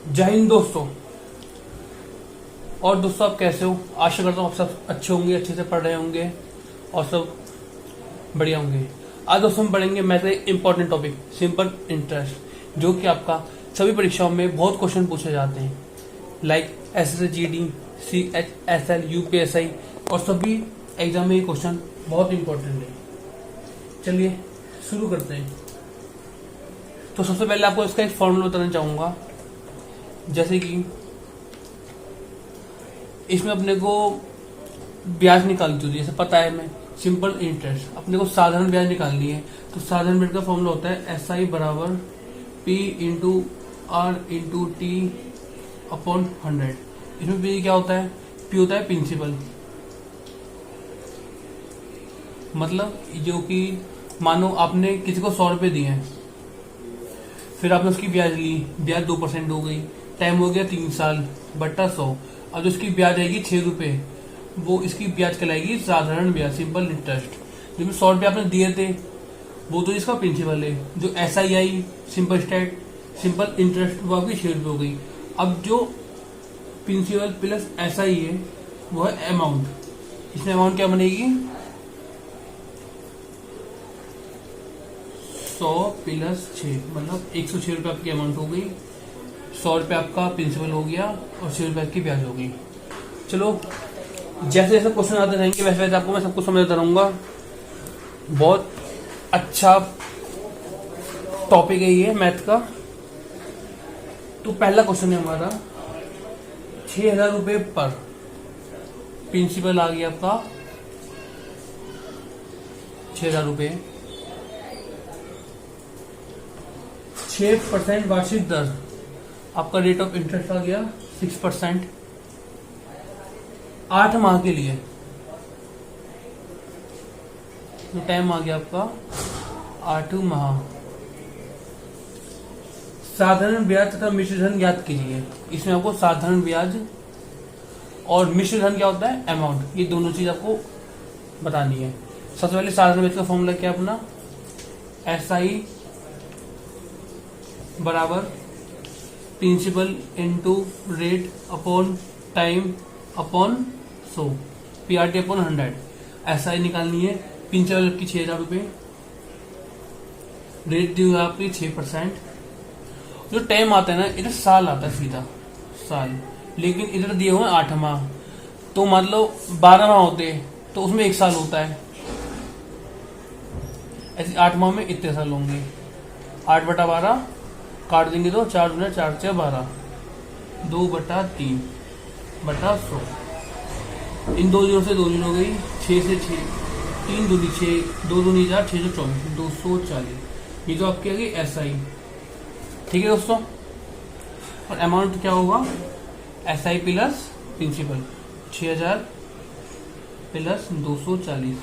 जय हिंद दोस्तों। और दोस्तों आप कैसे हो? आशा करता हूँ आप सब अच्छे होंगे, अच्छे से पढ़ रहे होंगे और सब बढ़िया होंगे। आज दोस्तों हम पढ़ेंगे मैथ का इंपॉर्टेंट टॉपिक सिंपल इंटरेस्ट, जो कि आपका सभी परीक्षाओं में बहुत क्वेश्चन पूछे जाते हैं, लाइक SSGD, CHSL, UPSI और सभी एग्जाम में ये क्वेश्चन बहुत इंपॉर्टेंट है। चलिए शुरू करते हैं। तो सबसे पहले आपको इसका एक फॉर्मूला बताना चाहूंगा। जैसे कि इसमें अपने को ब्याज निकालनी होती है, जैसे पता है हमें सिंपल इंटरेस्ट, अपने को साधारण ब्याज निकालनी है। तो साधारण ब्याज का फॉर्मूला होता है SI बराबर P into R into T upon 100। इसमें P क्या होता है? P होता है प्रिंसिपल, मतलब जो कि मानो आपने किसी को 100 रुपये दिए हैं, फिर आपने उसकी ब्याज ली, ब्याज 2% हो गई, टाइम हो गया 3 साल बट्टा 100। अब जो इसकी ब्याज आएगी 6 रुपये, वो इसकी ब्याज कहलाएगी साधारण ब्याज, सिंपल इंटरेस्ट। जो 100 रुपये आपने दिए थे वो तो इसका प्रिंसिपल है। जो SII सिंपल इंटरेस्ट वो आपकी 6 रुपये हो गई। अब जो प्रिंसिपल प्लस SI है वो है अमाउंट। इसमें अमाउंट क्या बनेगी? 100 प्लस 6 मतलब 106 रुपये आपकी अमाउंट हो गई। 100 रुपये आपका प्रिंसिपल हो गया और 6 रुपये की ब्याज हो गई। चलो जैसे जैसे क्वेश्चन आते रहेंगे वैसे वैसे आपको मैं सबको समझाता रहूंगा। बहुत अच्छा टॉपिक है ये मैथ का। तो पहला क्वेश्चन है हमारा 6,000 रुपये पर प्रिंसिपल आ गया आपका 6,000 रुपये, 6% वार्षिक दर, आपका रेट ऑफ इंटरेस्ट आ गया 6%, 8 माह के लिए। तो टाइम आ गया आपका 8 माह। साधारण ब्याज तथा मिश्र धन ज्ञात कीजिए। इसमें आपको साधारण ब्याज और मिश्र धन क्या होता है? अमाउंट। ये दोनों चीज आपको बतानी है। सबसे पहले साधारण ब्याज का फॉर्मूला क्या अपना? SI बराबर principal into rate upon time upon 100, PRT upon 100। SI निकालनी है। प्रिंसिपल आपकी 6,000 रुपये, रेट दी हुई आपकी 6%। जो टाइम आता है ना, इधर साल आता है, सीधा साल, लेकिन इधर दिए हुए 8 माह। तो मान लो 12 माह होते तो उसमें 1 साल होता है। ऐसे 8 माह में इतने साल होंगे। 8/12 काट देंगे तो 4 × 4 = 12, 2/3 बटा 100। इन 2 जीरो से 2 जीरो हो गई, 6 से 6, 3 दूनी 6, 2 दूनी 4, 6 से 24, 240। ये तो आपकी आ गई SI। ठीक है दोस्तों। और अमाउंट क्या होगा? SI प्लस प्रिंसिपल 6,000 प्लस 240,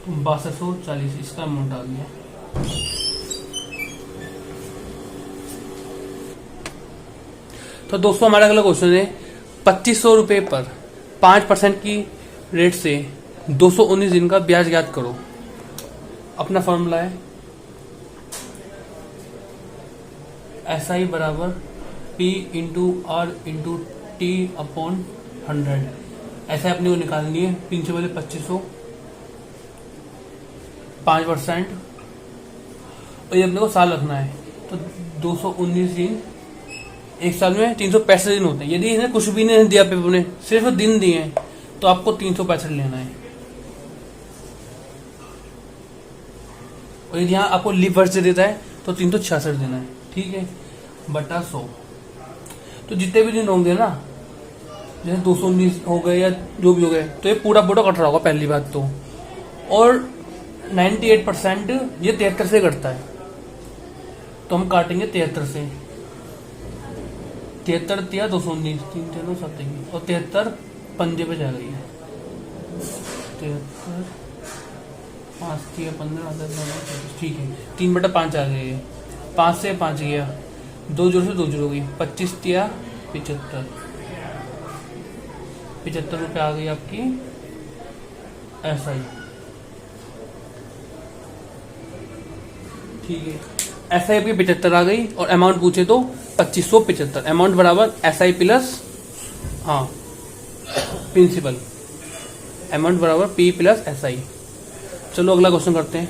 तो 6240 इसका अमाउंट आ गया। तो दोस्तों हमारा अगला क्वेश्चन है 2500 रुपये पर 5% की रेट से 219 दिन का ब्याज ज्ञात करो। अपना फॉर्मूला है SI बराबर P into R into T upon 100। ऐसा अपने को निकालनी है। प्रिंसिपल 2500, 5%, और ये अपने को साल रखना है। तो 219 दिन, एक साल में 365 दिन होते हैं। यदि इन्हें कुछ भी नहीं दिया पेपर ने, सिर्फ दिन दिए हैं, तो आपको 365 लेना है। और यदि यहाँ आपको लीप वर्ष दे देता है तो 366 देना है। ठीक है, बटा 100। तो जितने भी दिन होंगे ना, जैसे 219 हो गए या जो भी हो गए, तो ये पूरा कट रहा होगा पहली बात तो। और 98% ये 73 से कटता है, तो हम काटेंगे 73 से। 73 दिया 219, 3 3 7 और 73 पंजे पे जा गई है। 73 5 दिया 15, ठीक है, 3/5 आ गई है। 5 से 5 गया, 2 जीरो से 2 जीरो गई, 25 दिया 75, 75 रुपये आ गई आपकी SI। ठीक है, एस आई पी 75 आ गई और अमाउंट पूछे तो 2575। अमाउंट बराबर एस आई प्लस हाँ प्रिंसिपल, अमाउंट बराबर पी प्लस एस आई। चलो अगला क्वेश्चन करते हैं।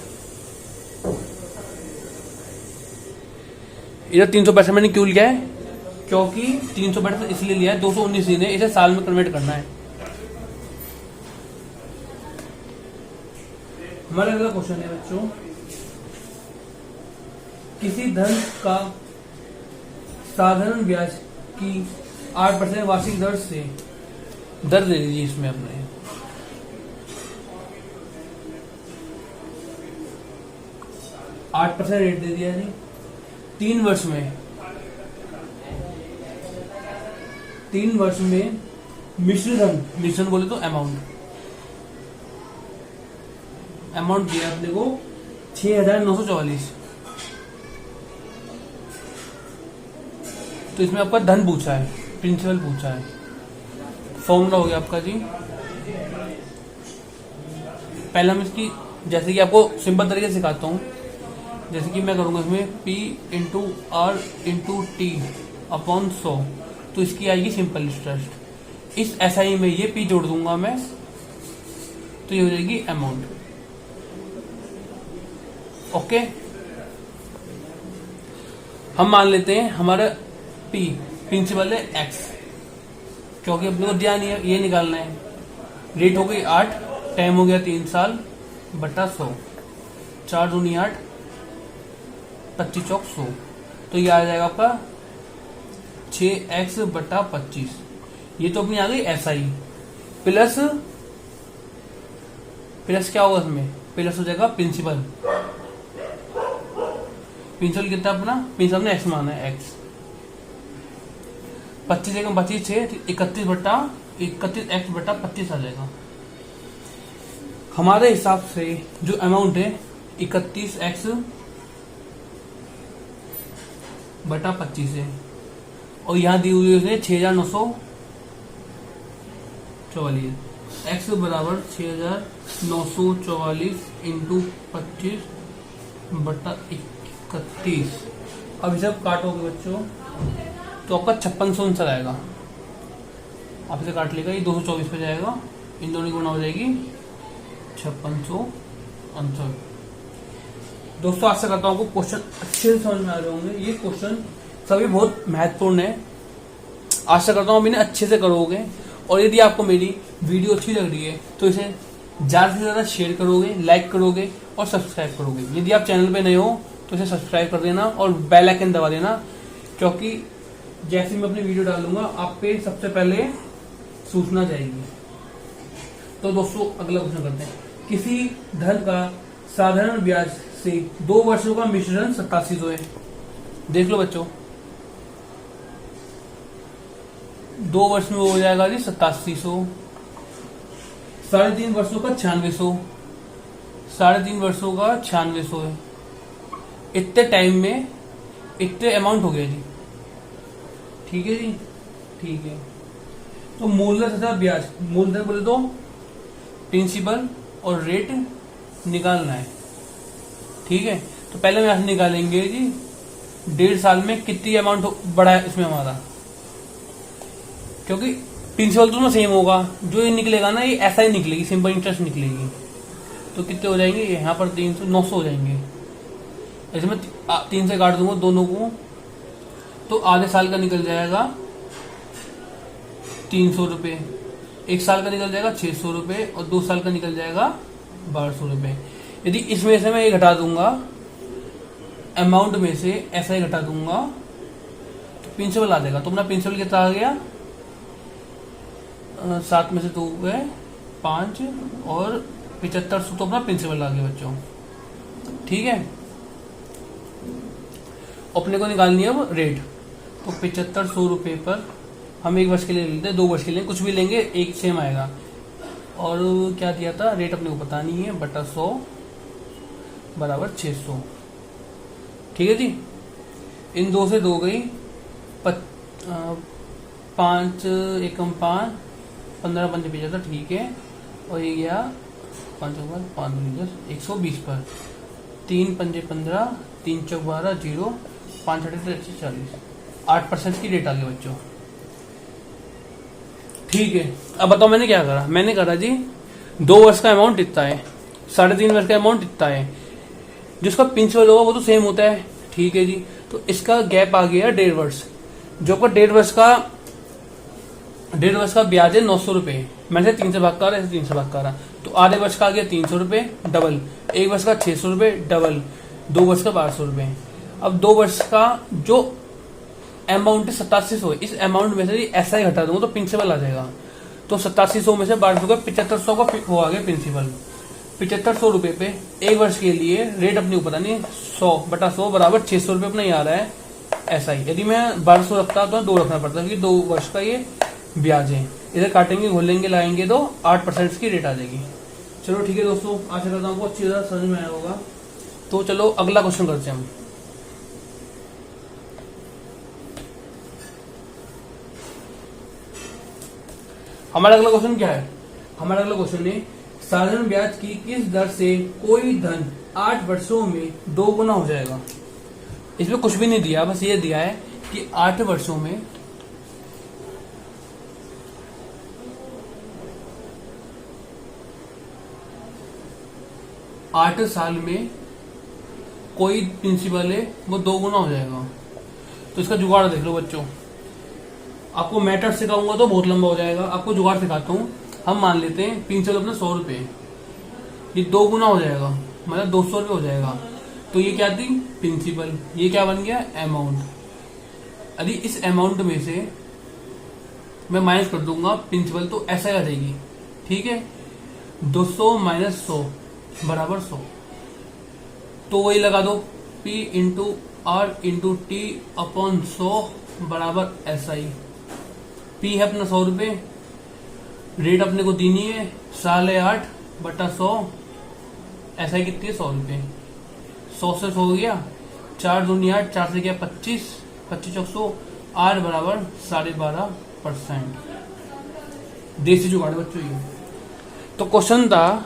इधर 365 मैंने क्यों लिया है, क्योंकि 365 इसलिए लिया है, 219 दिन है, इसे साल में कन्वर्ट करना है। हमारा अगला क्वेश्चन है बच्चों, किसी धन का साधारण ब्याज की 8% वार्षिक दर से दर दे दीजिए। इसमें अपने 8% रेट दे दिया जी 3 वर्ष में। 3 वर्ष में मिश्र धन बोले तो अमाउंट दिया अपने को 6,944। तो इसमें आपका धन पूछा है, प्रिंसिपल पूछा है। फॉर्मूला हो गया आपका जी, पहले हम इसकी जैसे कि आपको सिंपल तरीके से सिखाता हूँ। जैसे कि मैं करूंगा इसमें P into r into t upon 100, तो इसकी आएगी सिंपल इंटरेस्ट। इस SI में ये P जोड़ दूंगा मैं, तो ये हो जाएगी अमाउंट। ओके, हम मान लेते हैं हमारा P प्रिंसिपल है X, क्योंकि अपने को दिया नहीं है, ये निकालना है। रेट हो गई 8, टाइम हो गया 3 साल बटा 100, 4 दूनी 8, 25 चौक 100, तो ये आ जाएगा आपका 6x बटा 25। ये तो अपनी आ गई SI प्लस क्या होगा इसमें, प्लस हो जाएगा प्रिंसिपल। प्रिंसिपल कितना अपना, प्रिंसिपल ने x माना है x। 25 एकम 25 6, 31 बटा 31x बटा 25 आ जाएगा। हमारे हिसाब से जो अमाउंट है 31x बटा 25 है, और यहां दी हुई है 6,944। x बराबर 6,944 इंटू 25 बटा 31। अब इसे काटोगे बच्चों तो आपका 5600 आंसर आएगा। आप इसे काट लेगा, ये 224 पे जाएगा, इन दोनों की गुणा हो जाएगी 5600 आंसर। दोस्तों आशा करता हूँ आपको क्वेश्चन अच्छे से समझ में आ रहे होंगे। ये क्वेश्चन सभी बहुत महत्वपूर्ण है, आशा करता हूँ आप इन्हें अच्छे से करोगे। और यदि आपको मेरी वीडियो अच्छी लग रही है तो इसे ज्यादा से ज्यादा शेयर करोगे, लाइक करोगे और सब्सक्राइब करोगे। यदि आप चैनल पे नए हो तो इसे सब्सक्राइब कर देना और बेल आइकन दबा देना, क्योंकि जैसे मैं अपनी वीडियो डालूंगा आप पे सबसे पहले सूचना जाएगी। तो दोस्तों अगला क्वेश्चन करते हैं, किसी धन का साधारण ब्याज से 2 वर्षों का मिश्रण 8700 है। देख लो बच्चों, 2 वर्ष में हो जाएगा जी 8700, 3.5 वर्षों का 9600, 3.5 वर्षों का 9600 है। इतने टाइम में इतने अमाउंट हो गया जी, ठीक है जी, ठीक है। तो मूलधन तथा ब्याज, मूलधन बोले तो प्रिंसिपल और रेट निकालना है, ठीक है। तो पहले हम निकालेंगे जी 1.5 साल में कितनी अमाउंट बढ़ा है इसमें हमारा, क्योंकि प्रिंसिपल तो सेम होगा, जो ये निकलेगा ना ये ऐसा ही निकलेगी, सिंपल इंटरेस्ट निकलेगी। तो कितने हो जाएंगे यहाँ पर 300 900 हो जाएंगे। ऐसे मैं 3 से काट दूंगा दोनों को, तो आधे साल का निकल जाएगा 300 रुपये, 1 साल का निकल जाएगा 600 रुपये और 2 साल का निकल जाएगा 1200 रुपये। यदि इसमें से मैं ये घटा दूंगा, अमाउंट में से ऐसा ही घटा दूंगा तो प्रिंसिपल आ जाएगा। तो अपना प्रिंसिपल कितना आ गया, 7 में से 2 गए 5 और 7500, तो अपना प्रिंसिपल आ गया बच्चों, ठीक है। अपने को निकालनी है अब रेट, तो 7500 रुपये पर हम 1 वर्ष के लिए लेते हैं, 2 वर्ष के लिए कुछ भी लेंगे, एक सेम आएगा। और क्या दिया था रेट अपने को पता नहीं है, बटा 100 बराबर 600, ठीक है जी। इन 2 से 2 गई 5 एकम 5, 15 पंच 75, ठीक है। और ये गया 5 120 पर, 3 पंजे 15, 3 चौक 12, 0, 5 38 40, 8% की रेट आ गई बच्चों। ठीक है, अब बताओ मैंने क्या करा। मैंने करा जी 2 वर्ष का अमाउंट इतना है, 3.5 वर्ष का अमाउंट इतना है, जिसका प्रिंसिपल होगा वो तो सेम होता है। ठीक है जी, तो इसका गैप आ गया 1.5 वर्ष, जो का 1.5 वर्ष का ब्याज है 900 रुपए। मैंने 3 से भाग कर रहा है, 3 से भाग कर रहा, तो आधे वर्ष का आ गया 300 रुपए डबल, 1 वर्ष का 600 रुपए डबल, 2 वर्ष का 1200 रुपए। अब 2 वर्ष का जो अमाउंट है 8700, इस अमाउंट में से ऐसा ही घटा दूंगा तो प्रिंसिपल आ जाएगा। तो 8700 में से 1200 का 7500 का वो आ गया प्रिंसिपल। 7500 रुपए पे 1 वर्ष के लिए रेट अपनी को पता नहीं, 100/100 बराबर 600 रुपए अपना ही आ रहा है ऐसा ही। यदि मैं 1200 रखता तो 2 रखना पड़ता, क्योंकि 2 वर्ष का ये ब्याज है। इधर काटेंगे, घोलेंगे, लाएंगे तो 8% की रेट आ जाएगी। चलो ठीक है दोस्तों, आशा करता हूँ आपको अच्छी तरह समझ में आया होगा। तो चलो अगला क्वेश्चन करते हैं हम। हमारा अगला क्वेश्चन क्या है? हमारा अगला क्वेश्चन है साधारण ब्याज की किस दर से कोई धन 8 वर्षों में 2 गुना हो जाएगा। इसमें कुछ भी नहीं दिया, बस ये दिया है कि 8 वर्षों में 8 साल में कोई प्रिंसिपल है वो 2 गुना हो जाएगा। तो इसका जुगाड़ देख लो बच्चों। आपको मैटर सिखाऊंगा तो बहुत लंबा हो जाएगा, आपको जुगाड़ सिखाता हूँ। हम मान लेते हैं प्रिंसिपल अपना 100 रुपए, ये 2 गुना हो जाएगा, मतलब 200 रुपये हो जाएगा। तो ये क्या थी? प्रिंसिपल। ये क्या बन गया? अमाउंट। यदि इस अमाउंट में से मैं माइनस कर दूंगा प्रिंसिपल तो ऐसा आ जाएगी। ठीक है, 200 माइनस 100 बराबर 100। तो वही लगा दो, P into r into t upon 100 बराबर SI। P है अपना 100 रुपए, रेट अपने को देनी है 8.5/100, SI कितनी है? 100 रुपए। 100 से 100 हो गया, 4 दूनी 8, 4 से गया 25, 25 चौक 100, R बराबर 12.5%। देसी जुगाड़ बच्चों ये। तो क्वेश्चन था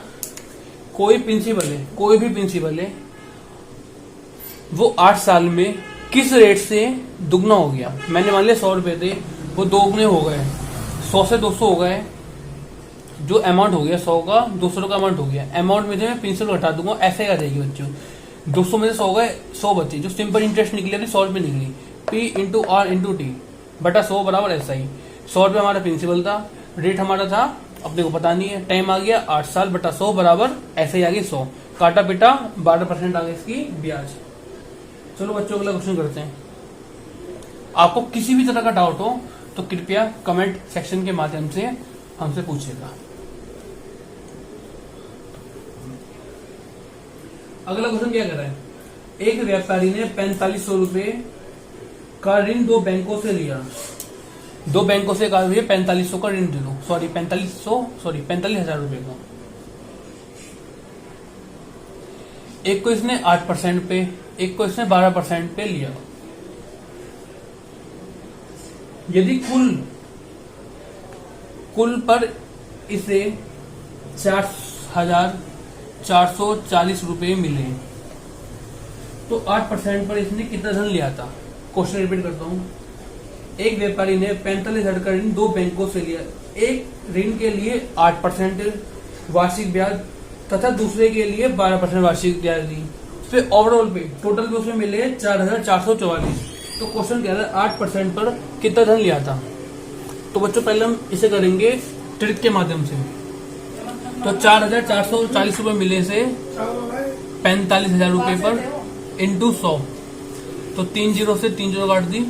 कोई प्रिंसिपल है, कोई भी प्रिंसिपल है, वो 8 साल में किस रेट से दुगना हो गया। मैंने मान लिया 100 रुपए थे, वो 2 गुने हो गए, 100 से 200 हो गए। जो अमाउंट हो गया 100 का, 200 का अमाउंट हो गया। अमाउंट में से मैं प्रिंसिपल घटा दूंगा, ऐसे आ जाएगी बच्चों। 200 में से 100 गए, 100 बची, जो सिंपल इंटरेस्ट निकली अपनी 100 रुपए निकली। P into r into t बटा 100 बराबर SI। 100 रुपये हमारा प्रिंसिपल था, रेट हमारा था अपने को पता नहीं है, टाइम आ गया 8 साल बटा 100 बराबर SI आ गई 100। काटा पिटा 12% आ गई इसकी ब्याज। चलो बच्चों अगला क्वेश्चन करते हैं। आपको किसी भी तरह का डाउट हो तो कृपया कमेंट सेक्शन के माध्यम से हमसे पूछेगा। अगला क्वेश्चन क्या कर रहा है? एक व्यापारी ने 4500 रुपए का ऋण 2 बैंकों से लिया। 2 बैंकों से कहा 4500 का ऋण दे दो, 45,000 रुपए का। एक को इसने 8% पे, एक को इसने 12% पे लिया। यदि कुल पर इसे 4,440 रुपए मिले तो 8% पर इसने कितना धन लिया था। क्वेश्चन रिपीट करता हूं। एक व्यापारी ने 45,000 का ऋण 2 बैंकों से लिया। एक ऋण के लिए 8% वार्षिक ब्याज तथा दूसरे के लिए 12% वार्षिक ब्याज दी। फिर ओवरऑल पे टोटल पे उसमें मिले 4,444। तो क्वेश्चन कह रहा है 8% पर कितना धन लिया था। तो बच्चों पहले हम इसे करेंगे ट्रिक के माध्यम से। तो 4,440 रुपए मिले से 45,000 रुपए पर इंटू 100, तो 3 जीरो से 3 जीरो काट दी,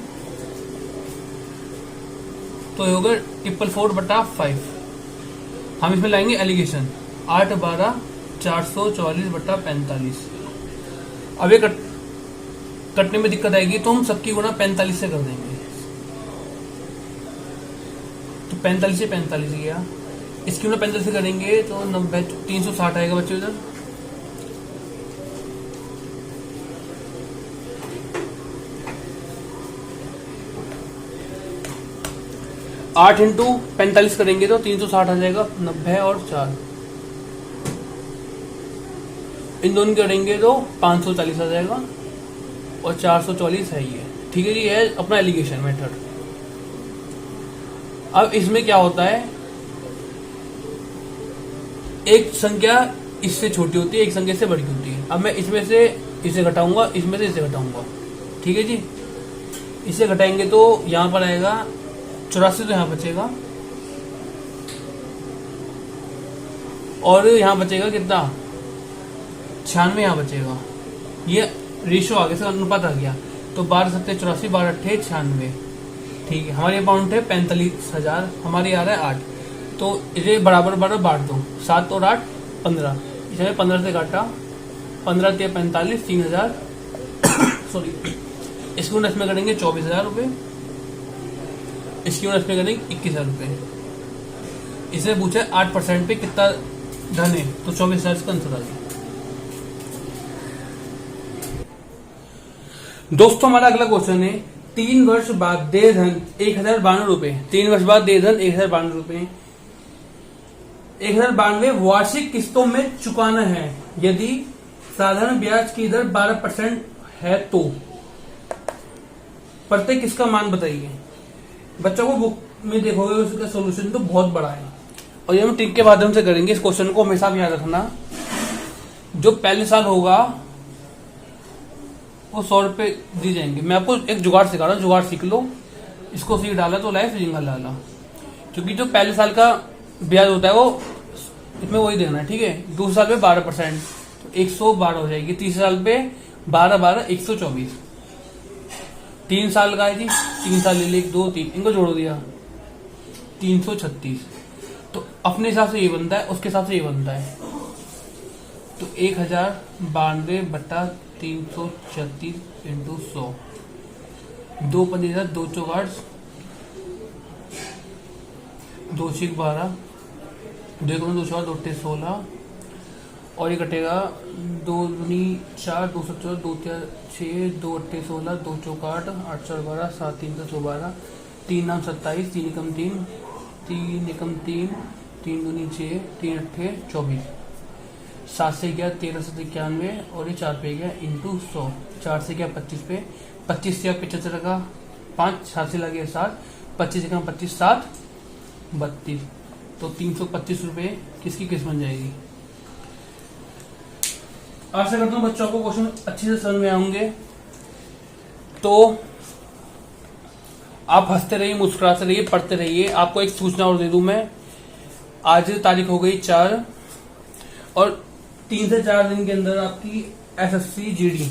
तो ये होगा 444/5। हम इसमें लाएंगे एलिगेशन 8/12/444/45। अब ये कटने में दिक्कत आएगी तो हम सबकी गुणा 45 से कर देंगे। तो 45 से 45 गया, इसकी गुणा 45 से करेंगे तो 90 360 आएगा बच्चों इधर। आठ इंटू 45 करेंगे तो 360 आ जाएगा, 90 और 4 इन दोनों करेंगे तो 540 आ जाएगा। और 444 है ये। ठीक है जी, ये है अपना एलिगेशन मेथड। अब इसमें क्या होता है, एक संख्या इससे छोटी होती है, एक संख्या से बड़ी होती है। अब मैं इसमें से इसे घटाऊंगा, इसमें से इसे घटाऊंगा। ठीक है जी, इसे घटाएंगे तो यहां पर आएगा 84, तो यहां बचेगा, और यहां बचेगा कितना, 96 यहां बचेगा। ये रेशो आ गया, इसका अनुपात आ गया। तो 12 7 84, 12 8 96। ठीक है, हमारी अमाउंट है 45,000, हमारी आ रहा है 8। तो इसे बराबर बराबर बांट दो, 7 और 8 15। इसे 15 से काटा, 15 3 45, 3000 सॉरी, इसकी यूनिट में करेंगे 24,000 रुपये, इसकी यूनिट में करेंगे 21,000 रुपये। इसने पूछा 8% पे कितना धन है, तो 24,000 का आंसर आ गया। दोस्तों हमारा अगला क्वेश्चन है, 3 वर्ष बाद देय धन 1092 रुपए। 3 वर्ष बाद देय धन 1092 रुपए 1092 वार्षिक किस्तों में चुकाना है। यदि साधारण ब्याज की दर 12% है तो प्रत्येक किसका मान बताइए। बच्चों को बुक में देखोगे उसका सोल्यूशन तो बहुत बड़ा है, और ये हम ट्रिक के माध्यम से करेंगे। इस क्वेश्चन को हमेशा भी याद रखना, जो पहले साल होगा वो 100 रुपए दी जाएंगे। मैं आपको एक जुगाड़ सिखा रहा हूँ, जुगाड़ सीख लो। इसको सीख डाला तो लाइफ जिंगल डाला, क्योंकि जो पहले साल का ब्याज होता है वो इसमें वही देना है। ठीक है, दूसरे साल पे 12%, तो 112 हो जाएगी। तीसरे साल पे 12 12 124। 3 साल का है जी, 3 साल ले 1 2 3, इनको जोड़ दिया 336। तो अपने हिसाब से ये बनता है, उसके हिसाब से ये बनता है। तो 1092 बटा 336 इंटू 100, 2 15 2 चौगाठ 2 6 12, 2 2 4 2 16, और ये कटेगा 2 दूनी 4 2 7 2 6 2 8 16 2 चौगाठ 8 4 12 7 3 12, 3 9 27, 3 एकम 3 3 एकम 3 3 दूनी 6 3 8 24, 7 से गया 13 से 91, और ये 4 पे गया इंटू 100। 4 से गया 25 पे, 25 से 75 का 5, 7 से लगे 7, 25 से 25 7 32। तो 325 रुपए किसकी किस्त बन जाएगी। आशा करता हूँ बच्चों को क्वेश्चन अच्छे से समझ में आएंगे। तो आप हंसते रहिए, मुस्कुराते रहिए, पढ़ते रहिए। आपको एक सूचना और दे दूं मैं, आज तारीख हो गई 4, और 3 से 4 दिन के अंदर आपकी एसएससी जीडी,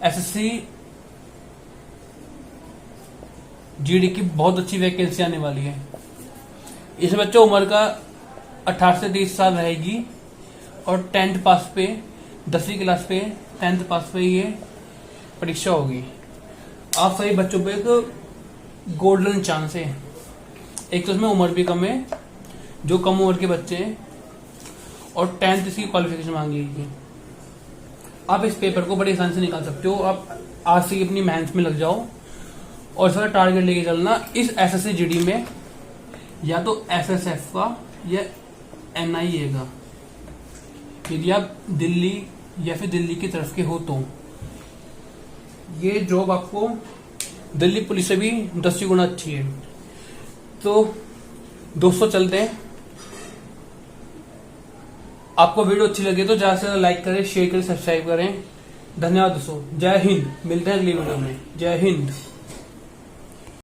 एसएससी जीडी की बहुत अच्छी वैकेंसी आने वाली है। इस बच्चों उम्र का 18 से 30 साल रहेगी, और 10th पास पे, 10वीं क्लास पे, 10th पास पे ये परीक्षा होगी। आप सभी बच्चों पे एक गोल्डन चांस है। एक तो इसमें उम्र भी कम है, जो कम उम्र के बच्चे हैं, और 10th इसकी क्वालिफिकेशन मांग लीजिए। आप इस पेपर को बड़ी आसानी से निकाल सकते हो। आप आज से अपनी मेहनत में लग जाओ, और इसका टारगेट लेके चलना इस एसएससी जीडी में, या तो एसएसएफ का या एनआईए का। यदि आप दिल्ली या फिर दिल्ली की तरफ के हो तो ये जॉब आपको दिल्ली पुलिस से भी 10 गुना अच्छी है। तो दोस्तों चलते हैं। आपको वीडियो अच्छी लगे तो ज्यादा से ज्यादा लाइक करें, शेयर करें, सब्सक्राइब करें। धन्यवाद दोस्तों, जय हिंद। मिलते हैं अगली वीडियो में। जय हिंद।